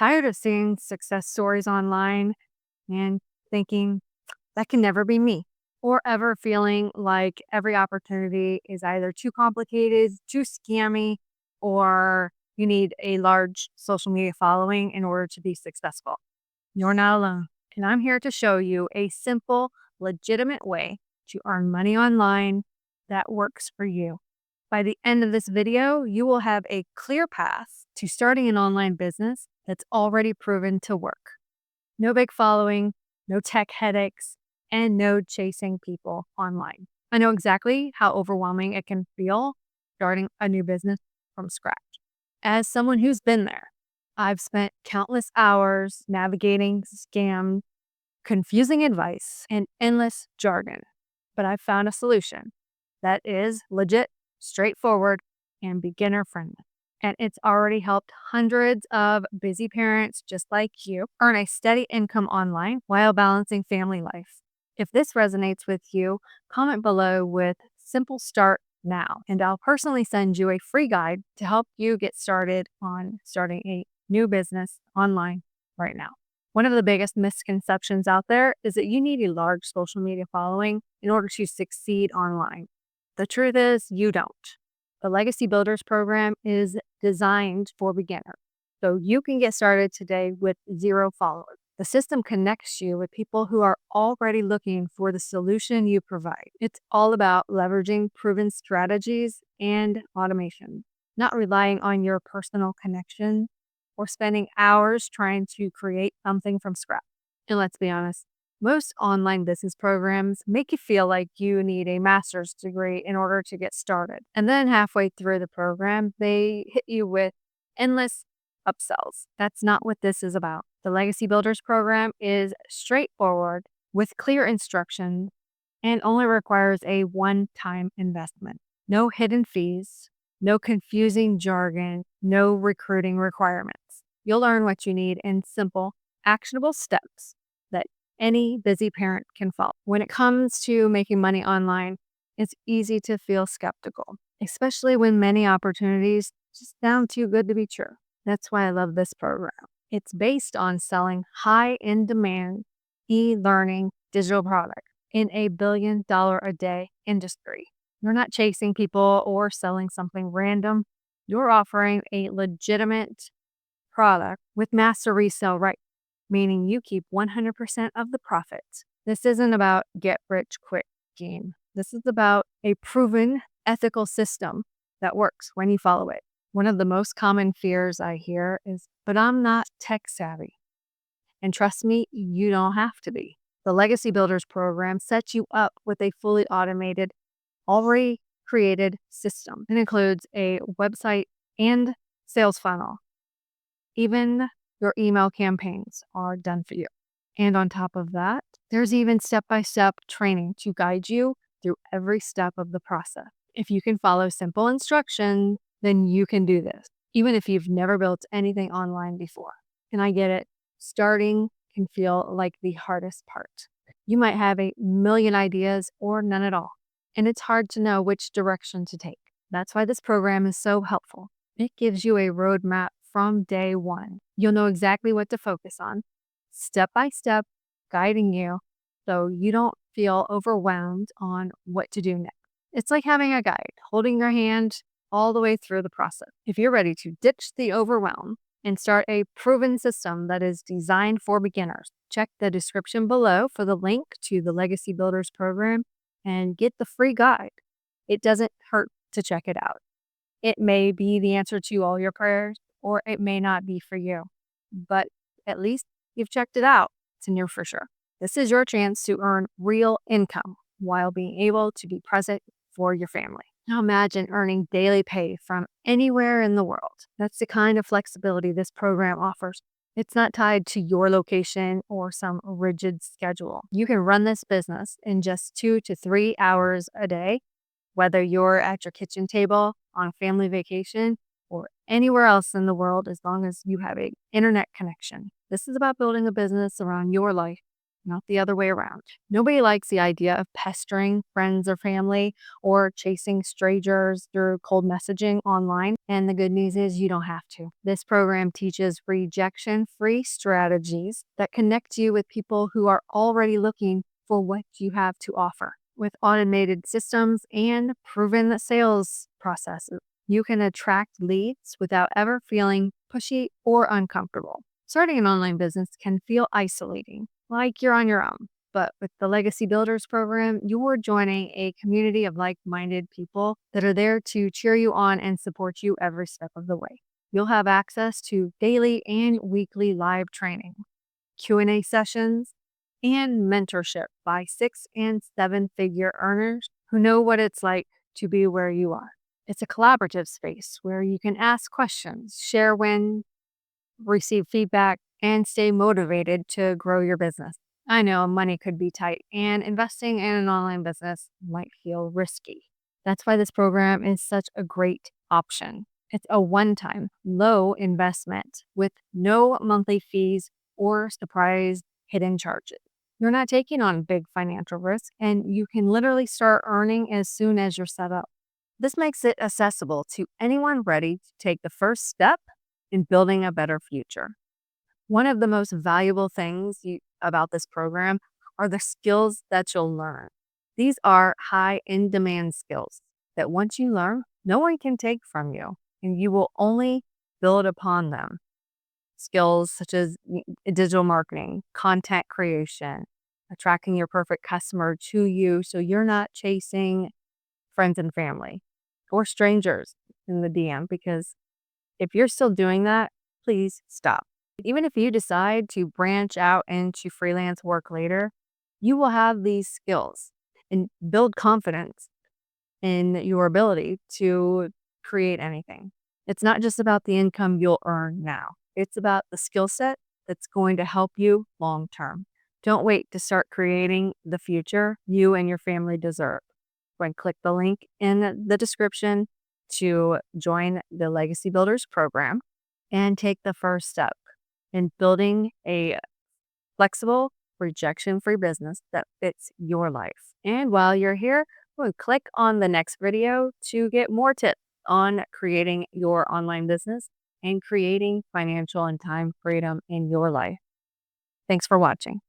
Tired of seeing success stories online and thinking that can never be me, or ever feeling like every opportunity is either too complicated, too scammy, or you need a large social media following in order to be successful. You're not alone. And I'm here to show you a simple, legitimate way to earn money online that works for you. By the end of this video, you will have a clear path to starting an online business that's already proven to work. No big following, no tech headaches, and no chasing people online. I know exactly how overwhelming it can feel starting a new business from scratch. As someone who's been there, I've spent countless hours navigating scams, confusing advice, and endless jargon. But I've found a solution that is legit, straightforward, and beginner friendly. And it's already helped hundreds of busy parents just like you earn a steady income online while balancing family life. If this resonates with you, comment below with "Simple Start Now," and I'll personally send you a free guide to help you get started on starting a new business online right now. One of the biggest misconceptions out there is that you need a large social media following in order to succeed online. The truth is, you don't. The Legacy Builders program is designed for beginners, so you can get started today with 0 followers. The system connects you with people who are already looking for the solution you provide. It's all about leveraging proven strategies and automation, not relying on your personal connection or spending hours trying to create something from scratch. And let's be honest, most online business programs make you feel like you need a master's degree in order to get started. And then halfway through the program, they hit you with endless upsells. That's not what this is about. The Legacy Builders program is straightforward with clear instructions and only requires a one-time investment. No hidden fees, no confusing jargon, no recruiting requirements. You'll learn what you need in simple, actionable steps that any busy parent can follow. When it comes to making money online, it's easy to feel skeptical, especially when many opportunities just sound too good to be true. That's why I love this program. It's based on selling high in demand e-learning digital products in a $1 billion-a-day industry. You're not chasing people or selling something random. You're offering a legitimate product with master resale rights, meaning you keep 100% of the profits. This isn't about get rich quick scheme. This is about a proven ethical system that works when you follow it. One of the most common fears I hear is, but I'm not tech savvy. And trust me, you don't have to be. The Legacy Builders program sets you up with a fully automated, already created system. It includes a website and sales funnel. Even your email campaigns are done for you. And on top of that, there's even step-by-step training to guide you through every step of the process. If you can follow simple instructions, then you can do this, even if you've never built anything online before. And I get it, starting can feel like the hardest part. You might have a million ideas or none at all, and it's hard to know which direction to take. That's why this program is so helpful. It gives you a roadmap from day one. You'll know exactly what to focus on, step by step, guiding you so you don't feel overwhelmed on what to do next. It's like having a guide holding your hand all the way through the process. If you're ready to ditch the overwhelm and start a proven system that is designed for beginners, check the description below for the link to the Legacy Builders program and get the free guide. It doesn't hurt to check it out. It may be the answer to all your prayers, or it may not be for you, but at least you've checked it out. It's in your for sure. This is your chance to earn real income while being able to be present for your family. Now imagine earning daily pay from anywhere in the world. That's the kind of flexibility this program offers. It's not tied to your location or some rigid schedule. You can run this business in just 2 to 3 hours a day, whether you're at your kitchen table, on family vacation, or anywhere else in the world, as long as you have an internet connection. This is about building a business around your life not the other way around. Nobody likes the idea of pestering friends or family or chasing strangers through cold messaging online. And the good news is you don't have to. This program teaches rejection free strategies that connect you with people who are already looking for what you have to offer. With automated systems and proven sales processes, you can attract leads without ever feeling pushy or uncomfortable. Starting an online business can feel isolating, like you're on your own. But with the Legacy Builders program, you're joining a community of like-minded people that are there to cheer you on and support you every step of the way. You'll have access to daily and weekly live training, Q&A sessions, and mentorship by 6 and 7-figure earners who know what it's like to be where you are. It's a collaborative space where you can ask questions, share wins, receive feedback, and stay motivated to grow your business. I know money could be tight, and investing in an online business might feel risky. That's why this program is such a great option. It's a one time, low investment with no monthly fees or surprise hidden charges. You're not taking on big financial risk, and you can literally start earning as soon as you're set up. This makes it accessible to anyone ready to take the first step in building a better future. One of the most valuable things about this program are the skills that you'll learn. These are high in demand skills that once you learn, no one can take from you, and you will only build upon them. Skills such as digital marketing, content creation, attracting your perfect customer to you so you're not chasing friends and family or strangers in the DM, because if you're still doing that, please stop. Even if you decide to branch out into freelance work later, you will have these skills and build confidence in your ability to create anything. It's not just about the income you'll earn now, it's about the skill set that's going to help you long term. Don't wait to start creating the future you and your family deserve. Go and click the link in the description to join the Legacy Builders program and take the first step in building a flexible, rejection free business that fits your life. And while you're here, click on the next video to get more tips on creating your online business and creating financial and time freedom in your life. Thanks for watching.